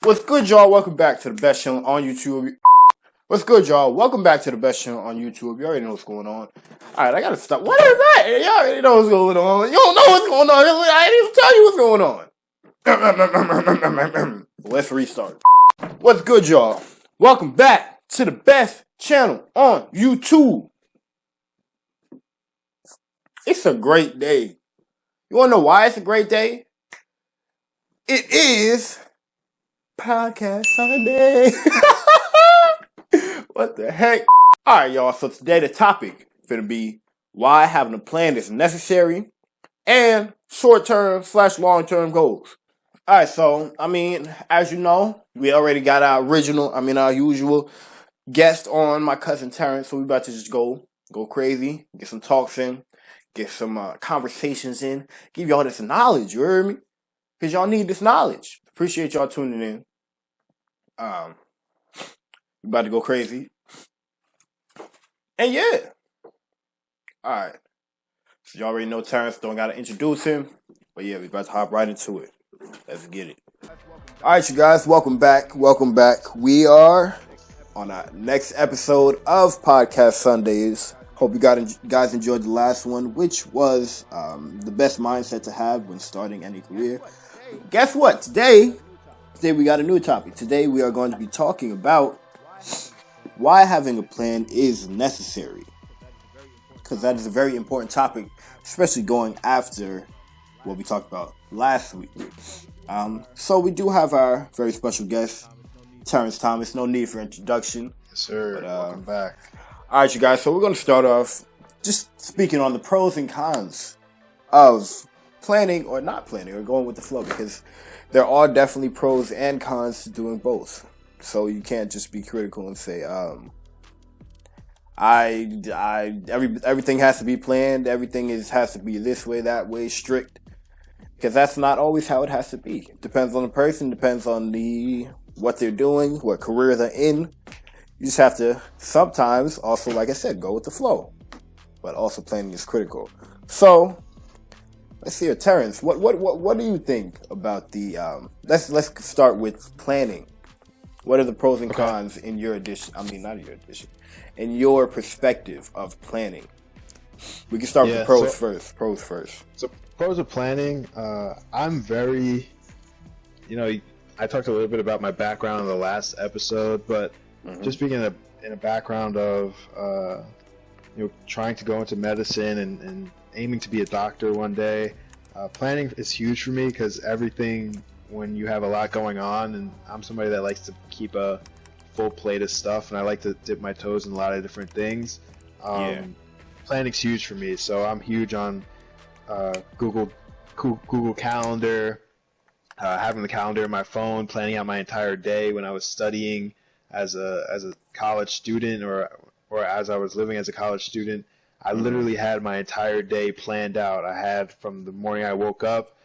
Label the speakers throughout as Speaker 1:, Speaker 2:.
Speaker 1: What's good, y'all? Welcome back to the best channel on YouTube. What's good, y'all? Welcome back to the best channel on YouTube. You already know what's going on. Alright, I gotta stop. What is that? Y'all already know what's going on. You don't know what's going on. I didn't even tell you what's going on. Let's restart. What's good, y'all? Welcome back to the best channel on YouTube. It's a great day. You wanna know why it's a great day? It is Podcast Sunday. What the heck? Alright, y'all. So today the topic is going to be why having a plan is necessary and short-term / long-term goals. Alright, so, as you know, we already got our usual guest on, my cousin Terrence. So we about to just go crazy, get some talks in, get some conversations in, give y'all this knowledge, you heard me? Because y'all need this knowledge. Appreciate y'all tuning in. We about to go crazy. And yeah. Alright. So you already know Terrence, don't gotta introduce him. But yeah, we about to hop right into it. Let's get it. Alright, you guys, welcome back. We are on our next episode of Podcast Sundays. Hope you guys enjoyed the last one, which was the best mindset to have when starting any career. Guess what? Today we got a new topic. Today we are going to be talking about why having a plan is necessary. Because that is a very important topic, especially going after what we talked about last week. So we do have our very special guest, Terrence Thomas. No need for introduction.
Speaker 2: Yes, sir. Welcome back.
Speaker 1: All right, you guys. So we're going to start off just speaking on the pros and cons of planning or not planning or going with the flow, because there are definitely pros and cons to doing both. So you can't just be critical and say, everything has to be planned. Everything has to be this way, that way, strict. Because that's not always how it has to be. Depends on the person. Depends on what they're doing, what career they're in. You just have to sometimes also, like I said, go with the flow. But also planning is critical. So let's see, Terrence. What do you think about the? Let's start with planning. What are the pros and cons in your edition? In your perspective of planning. We can start with the pros first. Pros first.
Speaker 2: So pros of planning. I'm very, I talked a little bit about my background in the last episode, but just being in a background of, trying to go into medicine and aiming to be a doctor one day. Planning is huge for me because everything, when you have a lot going on, and I'm somebody that likes to keep a full plate of stuff, and I like to dip my toes in a lot of different things. Planning's huge for me, so I'm huge on Google Calendar, having the calendar in my phone, planning out my entire day. When I was studying as a college student, or as I was living as a college student, I literally had my entire day planned out. I had from the morning I woke up,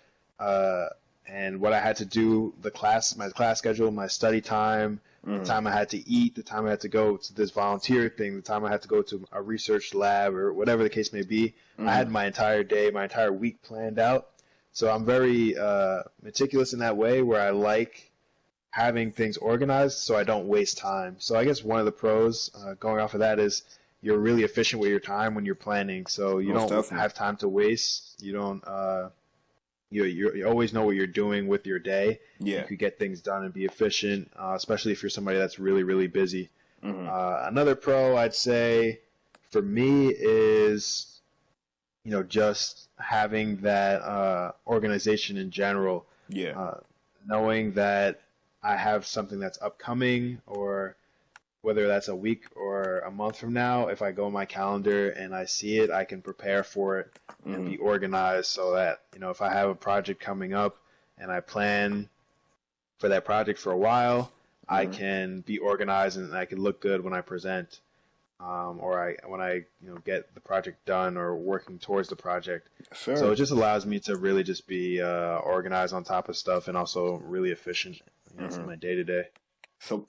Speaker 2: and what I had to do, my class schedule, my study time, the time I had to eat, the time I had to go to this volunteer thing, the time I had to go to a research lab, or whatever the case may be. I had my entire day, my entire week planned out. So I'm very meticulous in that way, where I like having things organized so I don't waste time. So I guess one of the pros going off of that is you're really efficient with your time when you're planning. So you don't have time to waste. You don't you always know what you're doing with your day.
Speaker 1: Yeah.
Speaker 2: You could get things done and be efficient, especially if you're somebody that's really, really busy. Another pro I'd say for me is, just having that organization in general.
Speaker 1: Yeah.
Speaker 2: Knowing that I have something that's upcoming, or whether that's a week or a month from now, if I go on my calendar and I see it, I can prepare for it and be organized, so that, if I have a project coming up and I plan for that project for a while, I can be organized and I can look good when I present, or when I get the project done or working towards the project.
Speaker 1: Sure.
Speaker 2: So it just allows me to really just be organized on top of stuff, and also really efficient for my day-to-day.
Speaker 1: So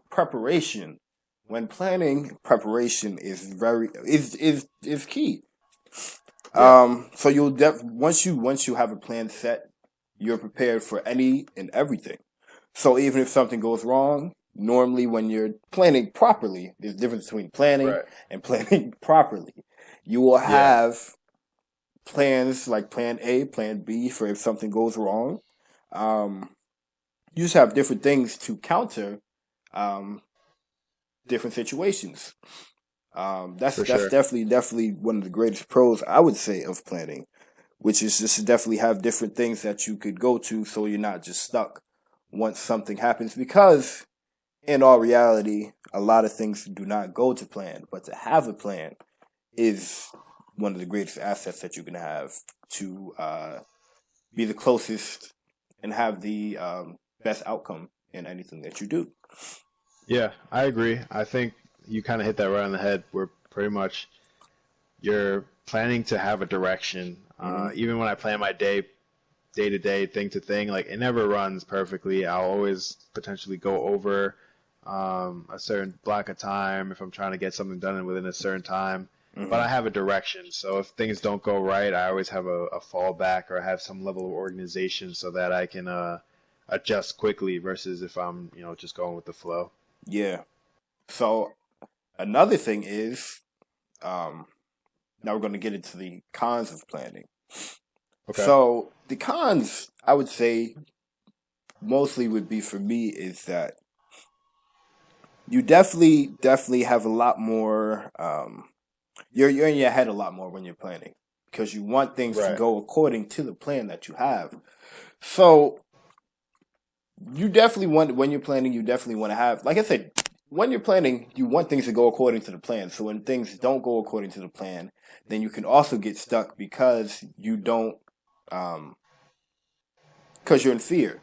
Speaker 1: preparation. When planning, preparation is is key. Yeah. So you'll once you have a plan set, you're prepared for any and everything. So even if something goes wrong, normally when you're planning properly, there's a difference between planning
Speaker 2: Right.
Speaker 1: and planning properly. You will
Speaker 2: Yeah.
Speaker 1: have plans like plan A, plan B for if something goes wrong. Um, you just have different things to counter um, different situations.
Speaker 2: For
Speaker 1: That's
Speaker 2: sure.
Speaker 1: definitely one of the greatest pros I would say of planning, which is just to definitely have different things that you could go to, so you're not just stuck once something happens. Because in all reality, a lot of things do not go to plan, but to have a plan is one of the greatest assets that you can have to be the closest and have the best outcome in anything that you do.
Speaker 2: Yeah, I agree. I think you kind of hit that right on the head. Where pretty much you're planning to have a direction.
Speaker 1: Hmm.
Speaker 2: Even when I plan my day to day, thing to thing, like it never runs perfectly. I'll always potentially go over a certain block of time if I'm trying to get something done within a certain time. But
Speaker 1: Hmm.
Speaker 2: I have a direction. So if things don't go right, I always have a fallback or I have some level of organization so that I can adjust quickly versus if I'm, just going with the flow.
Speaker 1: Yeah. So another thing is, um, now we're going to get into the cons of planning.
Speaker 2: Okay.
Speaker 1: So the cons, I would say, mostly would be for me is that you definitely have a lot more. You're in your head a lot more when you're planning because you want things to
Speaker 2: Right.
Speaker 1: go according to the plan that you have. So you definitely want when you're planning, you definitely want to have, like I said, when you're planning, you want things to go according to the plan. So when things don't go according to the plan, then you can also get stuck because you don't, um, because you're in fear.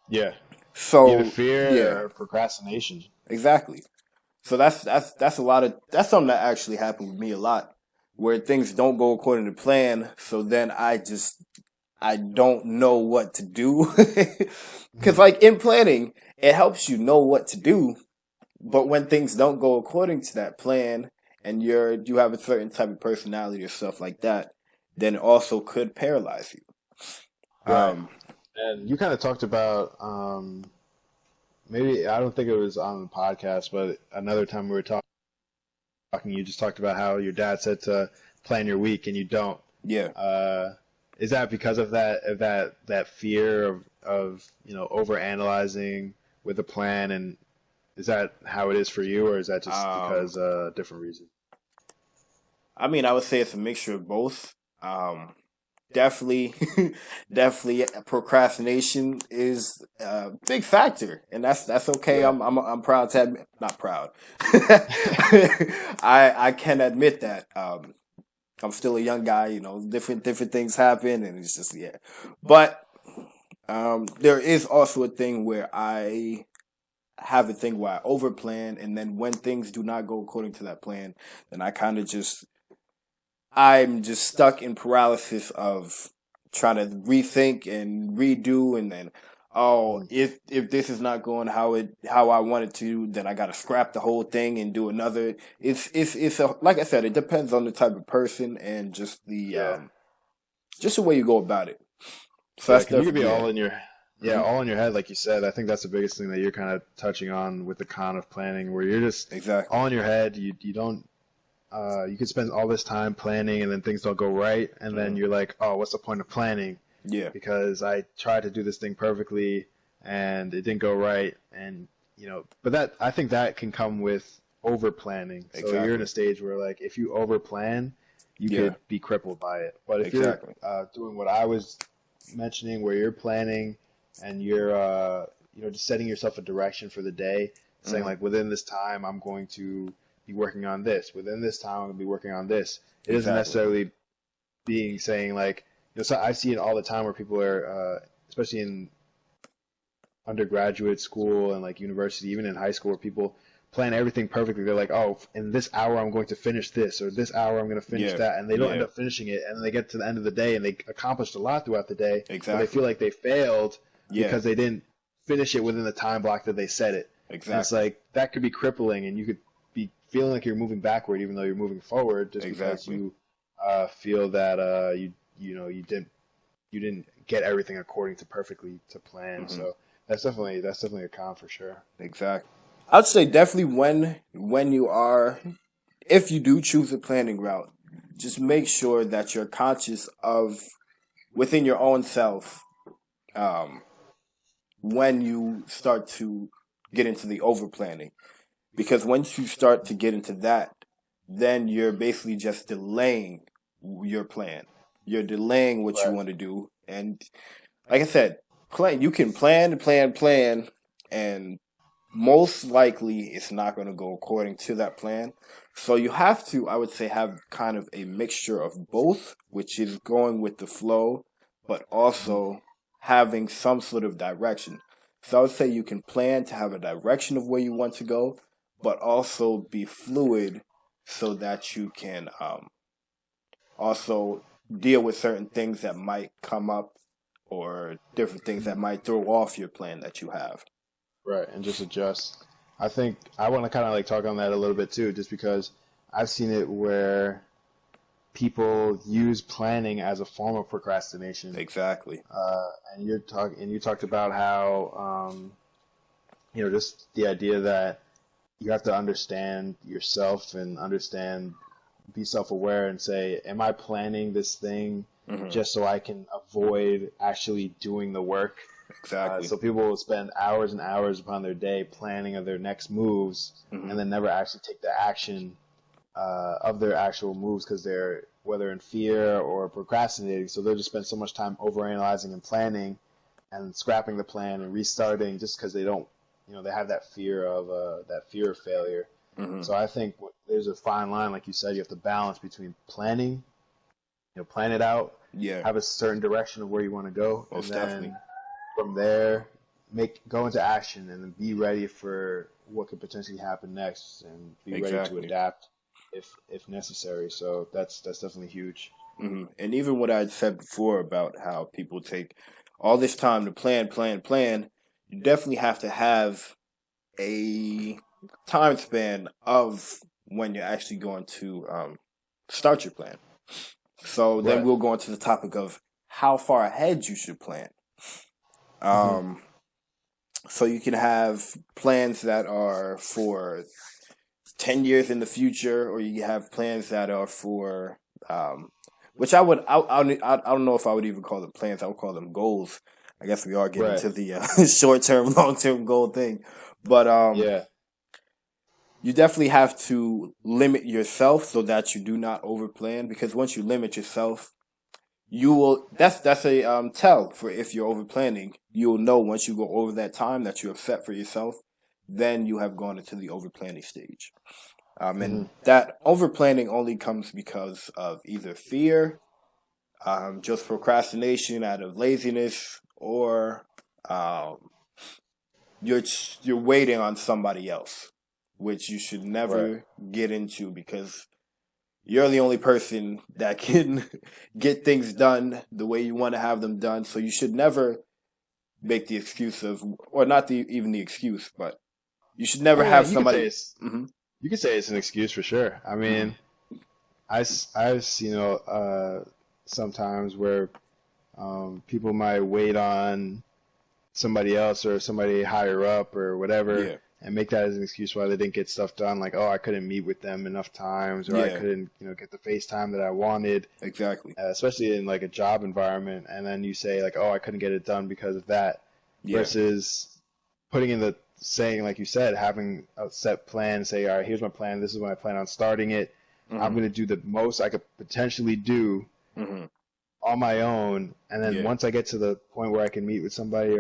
Speaker 2: Yeah. Either
Speaker 1: So
Speaker 2: fear
Speaker 1: yeah,
Speaker 2: or procrastination.
Speaker 1: exactly. So that's a lot of that's something that actually happened with me a lot, where things don't go according to plan. So then I don't know what to do, because
Speaker 2: Mhm.
Speaker 1: like in planning, it helps you know what to do. But when things don't go according to that plan, and you have a certain type of personality or stuff like that, then it also could paralyze you.
Speaker 2: Right.
Speaker 1: Um,
Speaker 2: And you kind of talked about maybe I don't think it was on the podcast, but another time we were talking, you just talked about how your dad said to plan your week and you don't.
Speaker 1: yeah.
Speaker 2: Uh, is that because of that fear of over analyzing with a plan, and is that how it is for you, or is that just
Speaker 1: Um,
Speaker 2: because different reason?
Speaker 1: I mean, I would say it's a mixture of both. Um, definitely, definitely, procrastination is a big factor, and that's okay.
Speaker 2: Yeah.
Speaker 1: I'm proud to admit, not proud. I can admit that. I'm still a young guy. You know, different things happen, and it's just yeah. But there is also a thing where I have a thing where I overplan, and then when things do not go according to that plan, then I kind of just I'm just stuck in paralysis of trying to rethink and redo, and then oh,
Speaker 2: Mhm.
Speaker 1: if this is not going how I want it to, then I got to scrap the whole thing and do another. It's a, like I said, it depends on the type of person and
Speaker 2: Yeah.
Speaker 1: just the way you go about it. So
Speaker 2: Yeah,
Speaker 1: that's
Speaker 2: because you could be
Speaker 1: definitely yeah.
Speaker 2: yeah,
Speaker 1: Hmm.
Speaker 2: all in your head, like you said. I think that's the biggest thing that you're kind of touching on with the con of planning, where you're just all
Speaker 1: Exactly.
Speaker 2: in your head. You don't you could spend all this time planning and then things don't go right, and then
Speaker 1: Hmm.
Speaker 2: you're like, oh, what's the point of planning?
Speaker 1: Yeah.
Speaker 2: Because I tried to do this thing perfectly and it didn't go right, and but that I think that can come with over planning. So you're in a
Speaker 1: Exactly.
Speaker 2: stage where like if you over plan, you
Speaker 1: Yeah.
Speaker 2: could be crippled by it. But if you're
Speaker 1: Exactly.
Speaker 2: doing what I was mentioning, where you're planning and you're just setting yourself a direction for the day, saying
Speaker 1: Hmm.
Speaker 2: like within this time I'm going to be working on this. Within this time I'm going to be working on this. It doesn't
Speaker 1: Exactly.
Speaker 2: necessarily being saying like so I see it all the time where people are especially in undergraduate school and like university, even in high school, where people plan everything perfectly. They're like, oh, in this hour I'm going to finish this, or this hour I'm going to finish
Speaker 1: Yeah.
Speaker 2: that, and they don't end
Speaker 1: Yeah.
Speaker 2: up finishing it, and then they get to the end of the day and they accomplished a lot throughout the day, but they feel
Speaker 1: Exactly.
Speaker 2: like they failed
Speaker 1: Yeah.
Speaker 2: because they didn't finish it within the time block that they set it. And it's
Speaker 1: Exactly.
Speaker 2: like that could be crippling, and you could be feeling like you're moving backward even though you're moving forward, just because
Speaker 1: Exactly.
Speaker 2: you feel that you didn't get everything according to perfectly to plan.
Speaker 1: Hmm.
Speaker 2: So That's definitely a con for sure.
Speaker 1: Exactly. I'd say definitely when you are, if you do choose a planning route, just make sure that you're conscious of within your own self, um, when you start to get into the over planning. Because once you start to get into that, then you're basically just delaying your plan. You're delaying what you
Speaker 2: Right.
Speaker 1: want to do. And like I said, plan you can plan, and most likely it's not going to go according to that plan. So you have to, I would say, have kind of a mixture of both, which is going with the flow, but
Speaker 2: Mhm.
Speaker 1: also having some sort of direction. So I would say you can plan to have a direction of where you want to go, but also be fluid so that you can also deal with certain things that might come up or different things that
Speaker 2: Mhm.
Speaker 1: might throw off your plan that you have.
Speaker 2: Right, and just adjust. I think I want to kind of like talk on that a little bit too, just because I've seen it where people use planning as a form of procrastination.
Speaker 1: Exactly.
Speaker 2: And you talked about how just the idea that you have to understand yourself and understand, be self-aware and say, am I planning this thing
Speaker 1: Hmm.
Speaker 2: just so I can avoid actually doing the work?
Speaker 1: Exactly.
Speaker 2: So people will spend hours and hours upon their day planning of their next moves
Speaker 1: Hmm.
Speaker 2: and then never actually take the action of their actual moves because they're whether in fear or procrastinating. So they'll just spend so much time overanalyzing and planning and scrapping the plan and restarting just because they don't, they have that fear of failure.
Speaker 1: Hmm.
Speaker 2: So I think there's a fine line, like you said, you have to balance between planning, plan it out,
Speaker 1: Yeah,
Speaker 2: have a certain direction of where you want to go, and
Speaker 1: most definitely.
Speaker 2: then from there go into action and then be ready for what could potentially happen next and be ready to
Speaker 1: Exactly.
Speaker 2: adapt if necessary. So that's definitely huge.
Speaker 1: And even what I'd said before about how people take all this time to plan, you definitely have to have a time span of when you're actually going to start your plan. So then
Speaker 2: Right.
Speaker 1: we'll go into the topic of how far ahead you should plan.
Speaker 2: Hmm.
Speaker 1: Um, so you can have plans that are for 10 years in the future, or you have plans that are for, which I don't know if I would even call them plans. I would call them goals. I guess we are getting
Speaker 2: Right.
Speaker 1: to the short term, long term goal thing. But
Speaker 2: Yeah.
Speaker 1: you definitely have to limit yourself so that you do not overplan, because once you limit yourself, you will, that's a tell for if you're over planning. You'll know once you go over that time that you have set for yourself, then you have gone into the over planning stage.
Speaker 2: Hmm.
Speaker 1: And that over planning only comes because of either fear, just procrastination out of laziness, or um, you're you're waiting on somebody else, which you should
Speaker 2: Right.
Speaker 1: never get into, because you're the only person that can get things done the way you want to have them done. So you should never make the excuse of, or not even the excuse, but you should
Speaker 2: I
Speaker 1: never
Speaker 2: mean,
Speaker 1: have
Speaker 2: you could say
Speaker 1: somebody.
Speaker 2: it's
Speaker 1: Hmm.
Speaker 2: you could say it's an excuse for sure. I
Speaker 1: Hmm.
Speaker 2: mean, I've seen sometimes where people might wait on somebody else or somebody higher up or whatever
Speaker 1: Yeah,
Speaker 2: and make that as an excuse why they didn't get stuff done. Like, oh, I couldn't meet with them enough times, or I
Speaker 1: yeah,
Speaker 2: couldn't, get the FaceTime that I wanted,
Speaker 1: exactly.
Speaker 2: especially in like a job environment. And then you say like, oh, I couldn't get it done because of that,
Speaker 1: Yeah.
Speaker 2: versus putting in the saying, like you said, having a set plan, say, all right, here's my plan. This is when I plan on starting it. I'm
Speaker 1: Hmm.
Speaker 2: going to do the most I could potentially do
Speaker 1: Hmm.
Speaker 2: on my own, and then
Speaker 1: Yeah.
Speaker 2: once I get to the point where I can meet with somebody,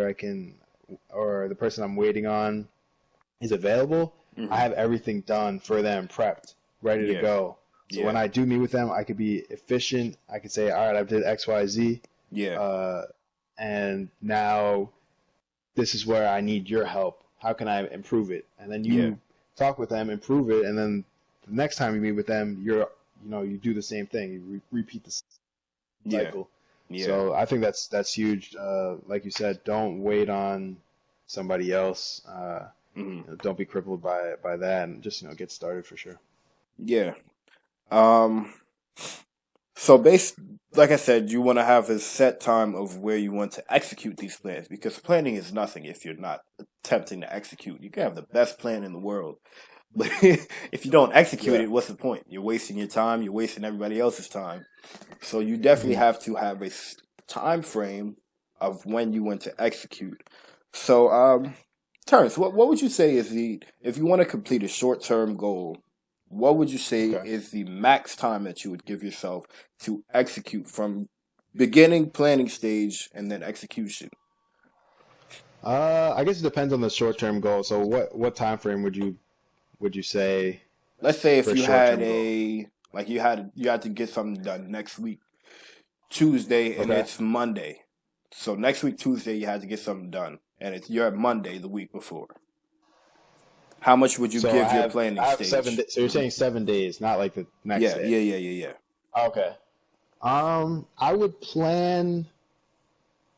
Speaker 2: or the person I'm waiting on is available, I
Speaker 1: Hmm.
Speaker 2: have everything done for them, prepped, ready to
Speaker 1: Yeah.
Speaker 2: go. So when
Speaker 1: Yeah.
Speaker 2: I do meet with them, I could be efficient. I could say, all right, I did X, Y, Z,
Speaker 1: Yeah.
Speaker 2: uh, and now this is where I need your help. How can I improve it? And then
Speaker 1: Yeah.
Speaker 2: you talk with them, improve it, and then the next time you meet with them, you do the same thing. You repeat the
Speaker 1: Yeah.
Speaker 2: cycle.
Speaker 1: Yeah.
Speaker 2: So I think that's huge. Like you said, don't wait on somebody else.
Speaker 1: Hmm.
Speaker 2: Don't be crippled by that, and just get started for sure.
Speaker 1: Yeah. Um. So like I said, you want to have a set time of where you want to execute these plans because planning is nothing if you're not attempting to execute. You can have the best plan in the world, but if you don't execute
Speaker 2: Yeah.
Speaker 1: it, what's the point? You're wasting your time. You're wasting everybody else's time. So you definitely have to have a time frame of when you want to execute. So, Terrence, what would you say is if you want to complete a short term goal, what would you say
Speaker 2: Okay.
Speaker 1: is the max time that you would give yourself to execute from beginning planning stage and then execution?
Speaker 2: I guess it depends on the short-term goal. So what time frame would you say
Speaker 1: Let's say
Speaker 2: for
Speaker 1: if
Speaker 2: a
Speaker 1: you had
Speaker 2: short-term goal?
Speaker 1: you had to get something done next week Tuesday and
Speaker 2: Okay.
Speaker 1: it's Monday. So next week Tuesday you had to get something done and you're at Monday the week before. How much would you
Speaker 2: So
Speaker 1: give
Speaker 2: I
Speaker 1: your
Speaker 2: have
Speaker 1: planning
Speaker 2: I have
Speaker 1: stage?
Speaker 2: So you're saying 7 days, not like the next
Speaker 1: Yeah,
Speaker 2: day.
Speaker 1: yeah.
Speaker 2: Okay. I would plan.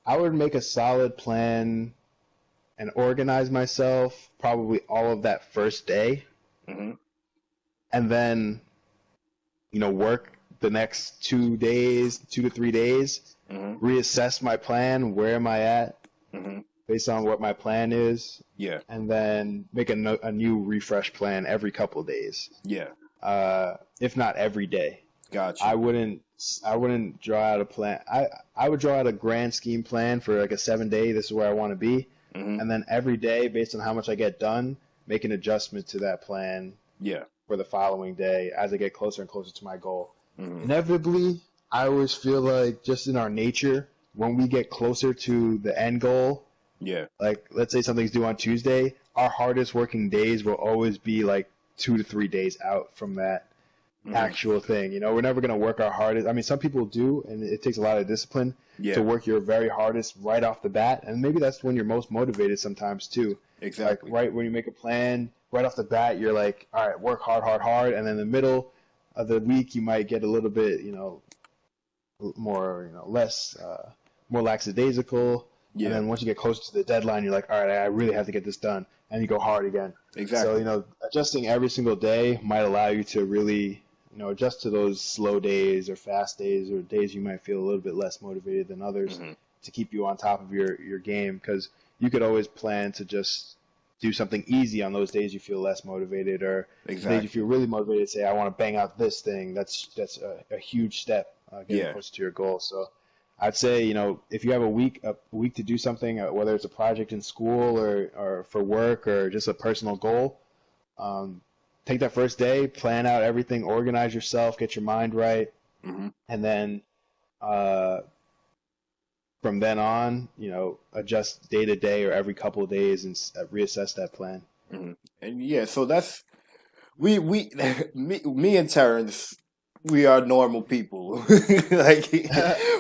Speaker 2: I would make a solid plan and organize myself probably all of that first day,
Speaker 1: Hmm.
Speaker 2: and then work the next 2 days, 2 to 3 days,
Speaker 1: Hmm.
Speaker 2: reassess my plan. Where am I at
Speaker 1: Hmm.
Speaker 2: based on what my plan is,
Speaker 1: Yeah,
Speaker 2: and then make a new refresh plan every couple of days,
Speaker 1: yeah.
Speaker 2: if not every day.
Speaker 1: Got
Speaker 2: I
Speaker 1: you.
Speaker 2: wouldn't I wouldn't draw out a plan. I would draw out a grand scheme plan for like a 7 day. This is where I want to be,
Speaker 1: Hmm.
Speaker 2: and then every day, based on how much I get done, make an adjustment to that plan
Speaker 1: Yeah.
Speaker 2: for the following day as I get closer and closer to my goal.
Speaker 1: Hmm.
Speaker 2: Inevitably, I always feel like just in our nature, when we get closer to the end goal,
Speaker 1: Yeah.
Speaker 2: like let's say something's due on Tuesday, our hardest working days will always be like 2 to 3 days out from that
Speaker 1: Hmm.
Speaker 2: actual thing. We're never going to work our hardest. I mean, some people do, and it takes a lot of discipline to
Speaker 1: Yeah.
Speaker 2: work your very hardest right off the bat. And maybe that's when you're most motivated sometimes too. Like
Speaker 1: Exactly.
Speaker 2: right when you make a plan, right off the bat, you're like, all right, work hard, hard, hard. And then in the middle of the week, you might get a little bit, more, less, more lackadaisical. And
Speaker 1: Yeah.
Speaker 2: then once you get closer to the deadline, you're like, all right, I really have to get this done. And you go hard again. So,
Speaker 1: Exactly.
Speaker 2: adjusting every single day might allow you to really, adjust to those slow days or fast days or days you might feel a little bit less motivated than others
Speaker 1: Hmm.
Speaker 2: to keep you on top of your game. Because you could always plan to just do something easy on those days you feel less motivated, or the days you
Speaker 1: Exactly.
Speaker 2: feel really motivated, say, I want to bang out this thing. That's a huge step getting
Speaker 1: Yeah.
Speaker 2: closer to your goal. So I'd say, if you have a week to do something, whether it's a project in school or for work or just a personal goal, um, take that first day, plan out everything, organize yourself, get your mind right,
Speaker 1: Hmm.
Speaker 2: and then uh, from then on, adjust day to day or every couple of days and reassess that plan.
Speaker 1: Hmm. And yeah, so that's we me and Terrence, we are normal people. Like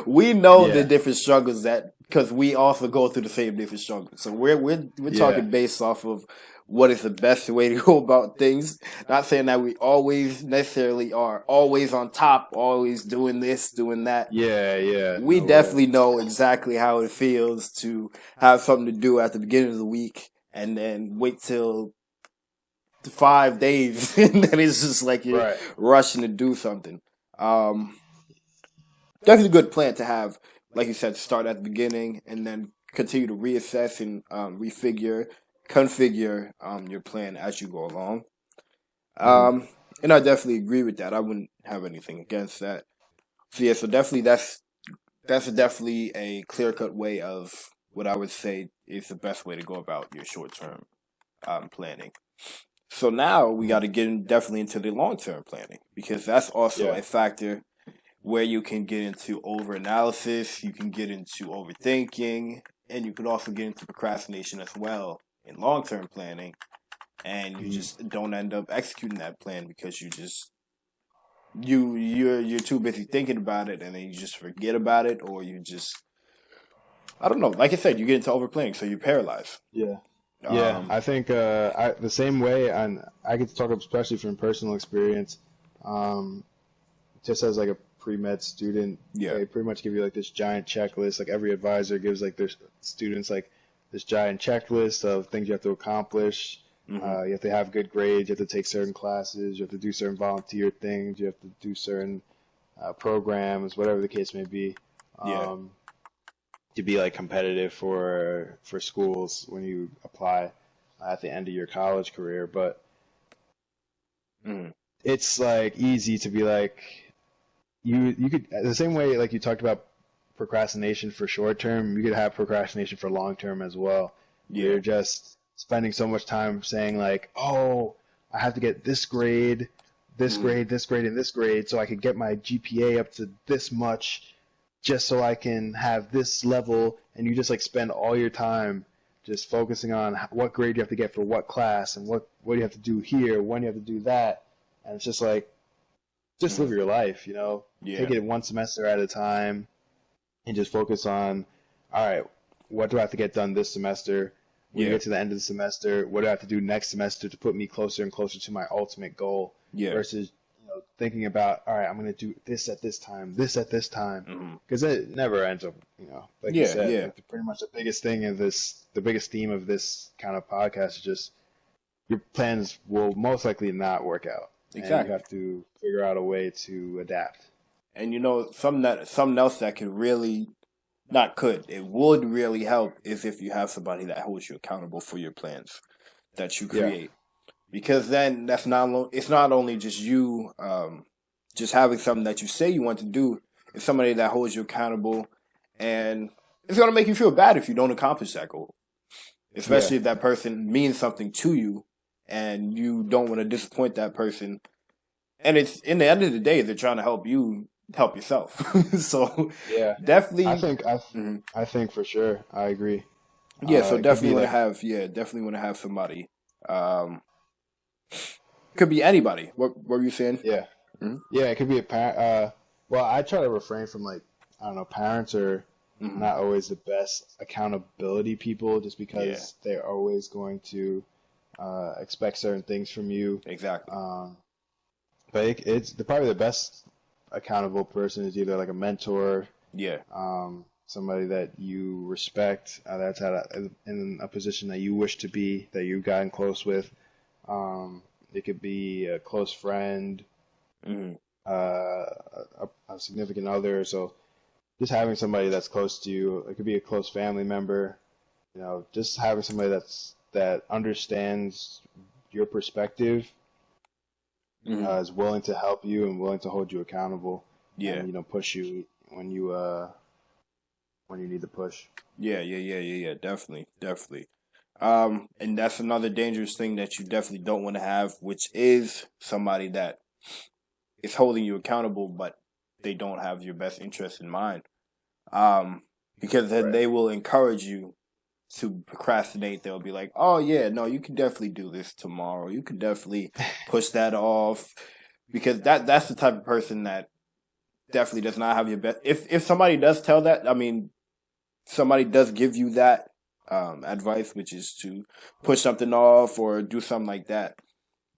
Speaker 1: we know the
Speaker 2: Yeah,
Speaker 1: different struggles that because we also go through the same different struggles. So we're
Speaker 2: yeah,
Speaker 1: talking based off of what is the best way to go about things. Not saying that we always necessarily are always on top, always doing this, doing that.
Speaker 2: yeah, yeah.
Speaker 1: We
Speaker 2: No way.
Speaker 1: definitely know exactly how it feels to have something to do at the beginning of the week and then wait till 5 days and then it's just like you're
Speaker 2: Right.
Speaker 1: rushing to do something. Um, Definitely a good plan to have, like you said, start at the beginning and then continue to reassess and configure your plan as you go along.
Speaker 2: Hmm.
Speaker 1: Um, and I definitely agree with that. I wouldn't have anything against that. So yeah, so definitely that's definitely a clear cut way of what I would say is the best way to go about your short term planning. So now we got to get definitely into the long term planning because that's also
Speaker 2: Yeah.
Speaker 1: a factor where you can get into over analysis, you can get into overthinking, and you could also get into procrastination as well in long term planning. And you
Speaker 2: Hmm.
Speaker 1: just don't end up executing that plan because you're too busy thinking about it and then you just forget about it or you just I don't know. Like I said, you get into overplanning, so you're paralyzed.
Speaker 2: Yeah. Yeah,
Speaker 1: Um,
Speaker 2: I think the same way, and I get to talk especially from personal experience. Um, just as like a pre-med student,
Speaker 1: yeah.
Speaker 2: they pretty much give you like this giant checklist. Like every advisor gives like their students like this giant checklist of things you have to accomplish.
Speaker 1: Hmm.
Speaker 2: You have to have good grades. You have to take certain classes. You have to do certain volunteer things. You have to do certain programs, whatever the case may be, to be like competitive for schools when you apply at the end of your college career. But it's like easy to be like you could, the same way like you talked about procrastination for short term, you could have procrastination for long term as well. You're just spending so much time saying like, oh, I have to get this grade, this grade, this grade, and this grade so I can get my GPA up to this much just so I can have this level. And you just like spend all your time just focusing on what grade you have to get for what class and what you have to do here, when you have to do that. And it's just like, just live your life, you know? Take it one semester at a time and just focus on, all right, what do I have to get done this semester? When you get to the end of the semester, what do I have to do next semester to put me closer and closer to my ultimate goal? Versus thinking about, all right, I'm going to do this at this time, this at this time. Because it never ends up, like you said, like pretty much the biggest thing of this, the biggest theme of this kind of podcast is just your plans will most likely not work out. Exactly. And you have to figure out a way to adapt.
Speaker 1: And something else that could really, it would really help is if you have somebody that holds you accountable for your plans that you create. Because then it's not only just you just having something that you say you want to do, it's somebody that holds you accountable, and it's going to make you feel bad if you don't accomplish that goal. Especially if that person means something to you and you don't want to disappoint that person. And it's, in the end of the day, they're trying to help you help yourself. So definitely,
Speaker 2: I think for sure, I agree.
Speaker 1: Yeah, so definitely want to have somebody. Could be anybody. What were you saying?
Speaker 2: Yeah, yeah, it could be a parent. Well, I try to refrain from parents are not always the best accountability people, just because they're always going to expect certain things from you.
Speaker 1: Exactly.
Speaker 2: But it's probably the best accountable person is either like a mentor, somebody that you respect, that's in a position that you wish to be, that you've gotten close with. It could be a close friend, a significant other. So just having somebody that's close to you. It could be a close family member. Just having somebody that understands your perspective. Is willing to help you and willing to hold you accountable. And, push you when you need the push.
Speaker 1: Yeah. Definitely. And that's another dangerous thing that you definitely don't want to have, which is somebody that is holding you accountable, but they don't have your best interest in mind. Because then they will encourage you to procrastinate. They'll be like, oh yeah, no, you can definitely do this tomorrow. You can definitely push that off, because that's the type of person that definitely does not have your best. If somebody does tell that, somebody does give you that advice, which is to push something off or do something like that,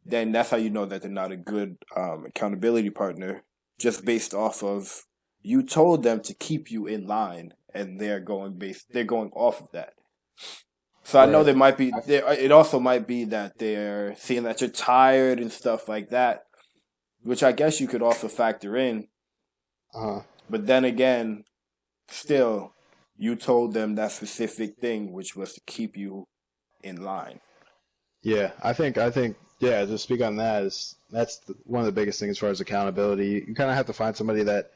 Speaker 1: then that's how you know that they're not a good accountability partner, just based off of you told them to keep you in line, and they're going off of that. So I know it also might be that they're seeing that you're tired and stuff like that, which I guess you could also factor in. But then again, still, you told them that specific thing, which was to keep you in line.
Speaker 2: Yeah, I think, to speak on that, that's one of the biggest things as far as accountability. You kind of have to find somebody that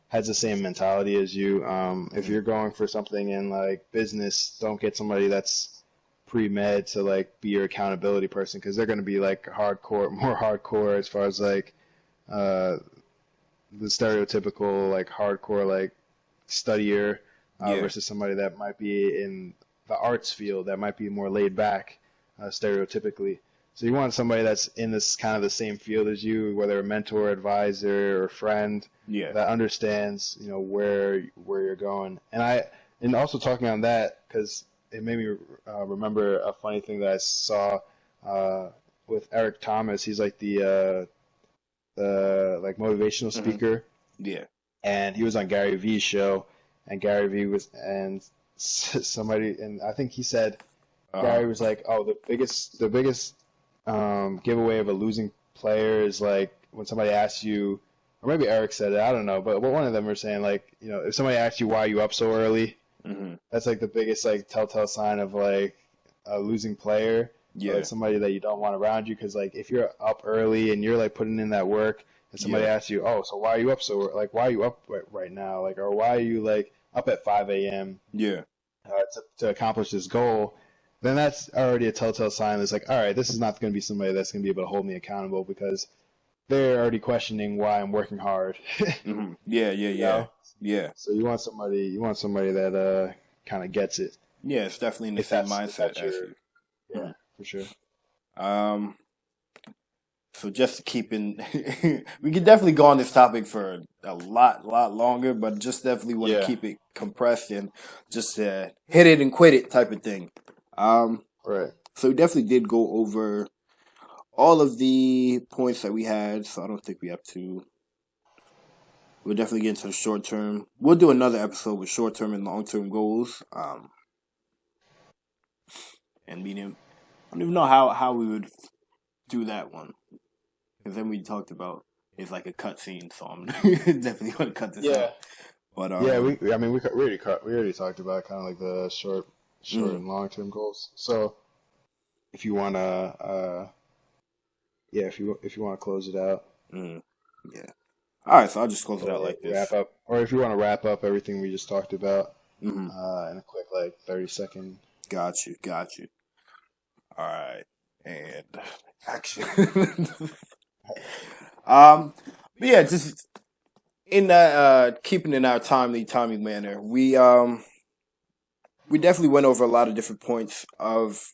Speaker 2: has the same mentality as you. If you're going for something in like business, don't get somebody that's pre-med to like be your accountability person, because they're going to be like more hardcore as far as like the stereotypical like hardcore like studier versus somebody that might be in the arts field that might be more laid back stereotypically. So you want somebody that's in this kind of the same field as you, whether a mentor, advisor, or friend, that understands, where you're going. And also talking on that, because it made me remember a funny thing that I saw with Eric Thomas. He's like the like motivational speaker.
Speaker 1: Yeah.
Speaker 2: And he was on Gary Vee's show, and Gary Vee and I think he said, Gary was like, oh, the biggest giveaway of a losing player is like when somebody asks you, or maybe Eric said it. I don't know, but one of them were saying like, if somebody asks you why are you up so early, that's like the biggest like telltale sign of like a losing player, or like somebody that you don't want around you. Because like if you're up early and you're like putting in that work, and somebody asks you, oh, so why are you up so like why are you up right now, like, or why are you like up at 5 a.m. To accomplish this goal, then that's already a telltale sign that's like, all right, this is not going to be somebody that's going to be able to hold me accountable because they're already questioning why I'm working hard.
Speaker 1: Yeah.
Speaker 2: So you want somebody that kind of gets it.
Speaker 1: Yeah, it's definitely in the same mindset as you.
Speaker 2: Yeah, for sure.
Speaker 1: So just to keep in, we could definitely go on this topic for a lot longer, but just definitely want to keep it compressed and just hit it and quit it type of thing.
Speaker 2: Right.
Speaker 1: So we definitely did go over all of the points that we had, so I don't think we have to. We'll definitely get into the short term. We'll do another episode with short term and long term goals. And medium. I don't even know how we would do that one. Because then we talked about it's like a cutscene, so I'm definitely going to cut this out. But
Speaker 2: we already talked about kind of like the short and long term goals. So if you wanna, if you wanna close it out,
Speaker 1: yeah. All right, so I'll just close it out like this.
Speaker 2: Wrap up, or if you want to wrap up everything we just talked about in a quick 30-second.
Speaker 1: Got you. All right, and action. But yeah, just in that keeping in our timely manner, we definitely went over a lot of different points of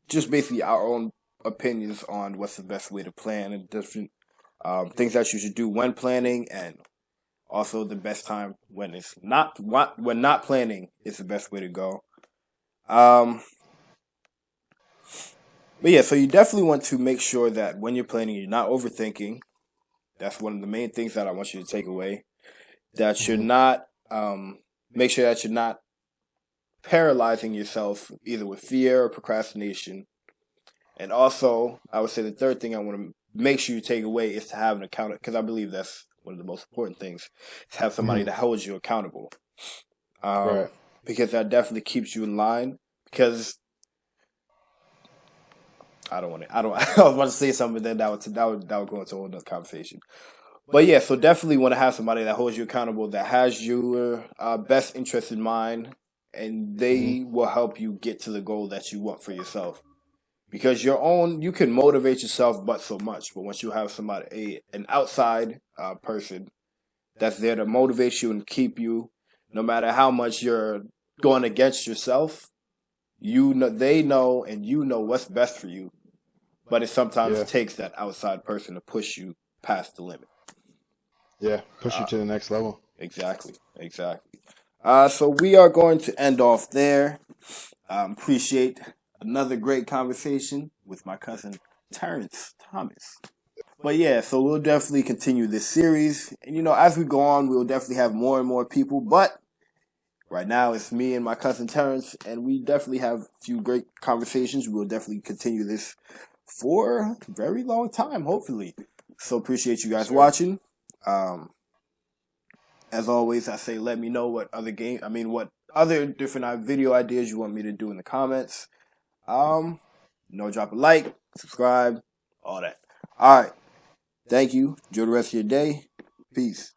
Speaker 1: just basically our own opinions on what's the best way to plan and different things that you should do when planning, and also the best time when not planning is the best way to go. But yeah, so you definitely want to make sure that when you're planning, you're not overthinking. That's one of the main things that I want you to take away. That you're not, make sure that you're not paralyzing yourself either with fear or procrastination. And also, I would say the third thing I want to make sure you take away is to have an account, because I believe that's one of the most important things, to have somebody that holds you accountable.
Speaker 2: Right.
Speaker 1: Because that definitely keeps you in line. Because I was about to say something, then that would go into another conversation. But yeah, so definitely want to have somebody that holds you accountable, that has your best interest in mind, and they will help you get to the goal that you want for yourself. Because you can motivate yourself but so much. But once you have somebody, an outside person that's there to motivate you and keep you, no matter how much you're going against yourself, they know and you know what's best for you. But it sometimes takes that outside person to push you past the limit.
Speaker 2: Yeah, push you to the next level.
Speaker 1: Exactly. So we are going to end off there. Appreciate another great conversation with my cousin Terrence Thomas. But yeah, so we'll definitely continue this series. And as we go on, we'll definitely have more and more people. But right now, it's me and my cousin Terrence, and we definitely have a few great conversations. We'll definitely continue this for a very long time, hopefully. So appreciate you guys watching. As always, I say let me know what other different video ideas you want me to do in the comments. Drop a like, subscribe, all that. All right. Thank you. Enjoy the rest of your day. Peace.